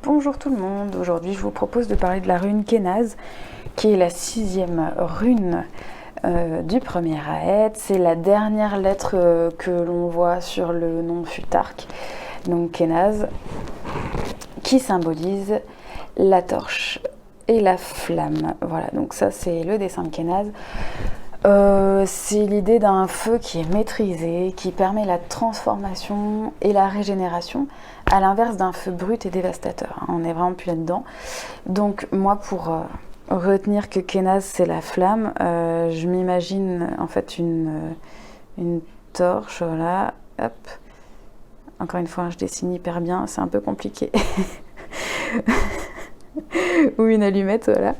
Bonjour tout le monde, aujourd'hui je vous propose de parler de la rune Kenaz, qui est la 6e rune du premier Aed. C'est la dernière lettre que l'on voit sur le nom Futhark, donc Kenaz, qui symbolise la torche et la flamme. Voilà, donc ça c'est le dessin de Kenaz. C'est l'idée d'un feu qui est maîtrisé, qui permet la transformation et la régénération, à l'inverse d'un feu brut et dévastateur. On n'est vraiment plus là-dedans. Donc moi, pour retenir que Kenaz c'est la flamme, je m'imagine en fait une torche, voilà, hop. Encore une fois, je dessine hyper bien, c'est un peu compliqué. Ou une allumette, voilà.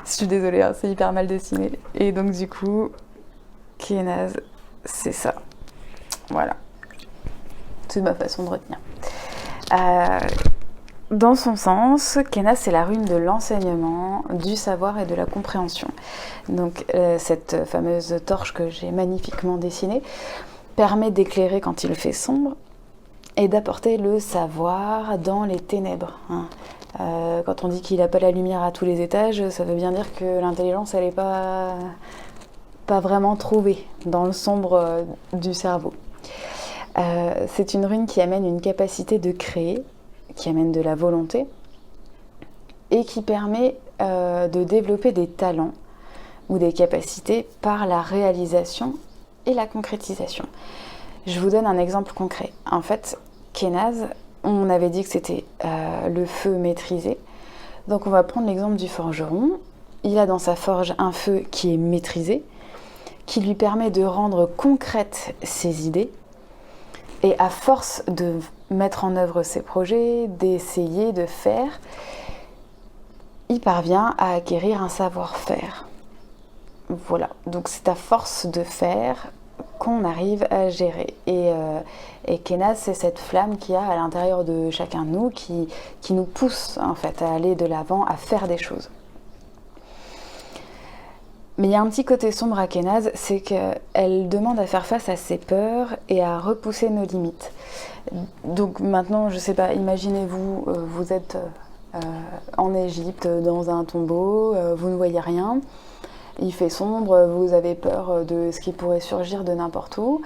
Je suis désolée, hein, c'est hyper mal dessiné. Et donc du coup, Kenaz, c'est ça. Voilà. C'est ma façon de retenir. Dans son sens, Kenaz, c'est la rune de l'enseignement, du savoir et de la compréhension. Donc cette fameuse torche que j'ai magnifiquement dessinée permet d'éclairer quand il fait sombre et d'apporter le savoir dans les ténèbres. Hein. Quand on dit qu'il n'a pas la lumière à tous les étages, ça veut bien dire que l'intelligence, elle n'est pas vraiment trouvée dans le sombre du cerveau. C'est une rune qui amène une capacité de créer, qui amène de la volonté, et qui permet de développer des talents ou des capacités par la réalisation et la concrétisation. Je vous donne un exemple concret. En fait, Kenaz, on avait dit que c'était le feu maîtrisé. Donc on va prendre l'exemple du forgeron. Il a dans sa forge un feu qui est maîtrisé, qui lui permet de rendre concrètes ses idées. Et à force de mettre en œuvre ses projets, d'essayer de faire, il parvient à acquérir un savoir-faire. Voilà, donc c'est à force de faire qu'on arrive à gérer. Et Kenaz, c'est cette flamme qu'il y a à l'intérieur de chacun de nous qui nous pousse en fait à aller de l'avant, à faire des choses. Mais il y a un petit côté sombre à Kenaz, c'est qu'elle demande à faire face à ses peurs et à repousser nos limites. Donc maintenant, je sais pas, imaginez-vous, vous êtes en Égypte dans un tombeau, vous ne voyez rien. Il fait sombre, vous avez peur de ce qui pourrait surgir de n'importe où.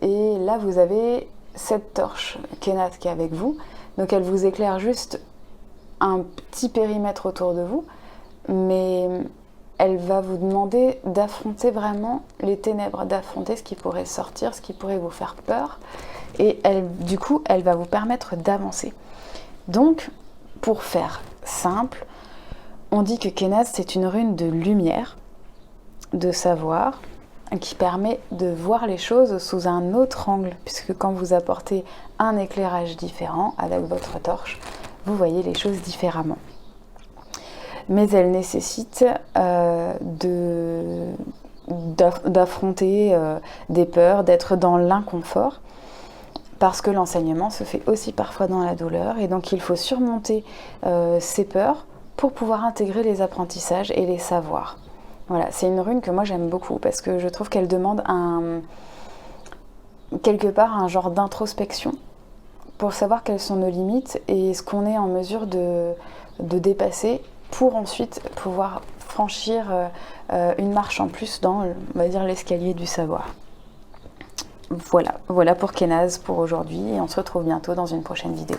Et là, vous avez cette torche Kenaz qui est avec vous. Donc elle vous éclaire juste un petit périmètre autour de vous. Mais elle va vous demander d'affronter vraiment les ténèbres, d'affronter ce qui pourrait sortir, ce qui pourrait vous faire peur. Et du coup, elle va vous permettre d'avancer. Donc, pour faire simple, on dit que Kenaz, c'est une rune de lumière, de savoir, qui permet de voir les choses sous un autre angle, puisque quand vous apportez un éclairage différent avec votre torche, vous voyez les choses différemment. Mais elle nécessite d'affronter des peurs, d'être dans l'inconfort, parce que l'enseignement se fait aussi parfois dans la douleur, et donc il faut surmonter ces peurs pour pouvoir intégrer les apprentissages et les savoirs. Voilà, c'est une rune que moi j'aime beaucoup parce que je trouve qu'elle demande quelque part un genre d'introspection pour savoir quelles sont nos limites et ce qu'on est en mesure de dépasser pour ensuite pouvoir franchir une marche en plus dans, on va dire, l'escalier du savoir. Voilà pour Kenaz pour aujourd'hui et on se retrouve bientôt dans une prochaine vidéo.